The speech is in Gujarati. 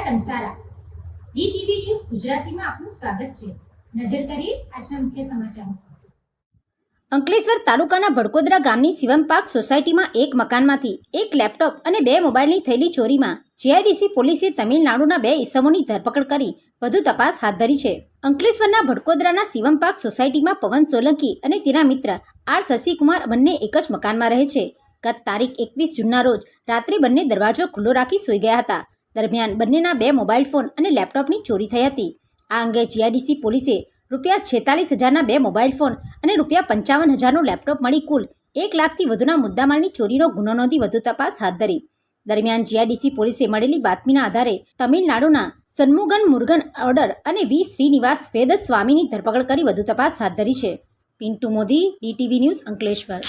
કંસારા ડીટીવી ન્યૂઝ ગુજરાતીમાં આપનું સ્વાગત છે। નજર કરીએ આજના મુખ્ય સમાચારો। અંકલેશ્વર તાલુકાના ભડકોદરા ગામની શિવમ પાર્ક સોસાયટીમાં એક મકાનમાંથી એક લેપટોપ અને 2 મોબાઈલની થયેલી ચોરીમાં જીઆઈડીસી પોલીસે તમિલનાડુના 2 ઇસમોની ધરપકડ કરી વધુ તપાસ હાથ ધરી છે। અંકલેશ્વરના ભડકોદરાના શિવમ પાર્ક સોસાયટીમાં પવન સોલંકી અને તેના મિત્ર આર શશિકુમાર બંને એક જ મકાનમાં રહે છે। ગત તારીખ 21 જૂનના રોજ રાત્રે બંને દરવાજો ખુલ્લો રાખી સૂઈ ગયા હતા। દરમિયાન બંનેના 2 મોબાઈલ ફોન અને લેપટોપની ચોરી થઈ હતી। આ અંગે જીઆઈડીસી પોલીસે ₹46,000ના 2 મોબાઈલ ફોન અને ₹55,000નું લેપટોપ મળી કુલ 1 લાખથી વધુના મુદ્દામાલની ચોરીનો ગુનો નોંધી વધુ તપાસ હાથ ધરી। દરમિયાન જીઆઈડીસી પોલીસે મળેલી બાતમીના આધારે તમિલનાડુના સન્મુગન મુરુગન ઓર્ડર અને વી શ્રીનિવાસ વેદ સ્વામીની ધરપકડ કરી વધુ તપાસ હાથ ધરી છે। Pintu Modi, DTV news, Ankleshwar.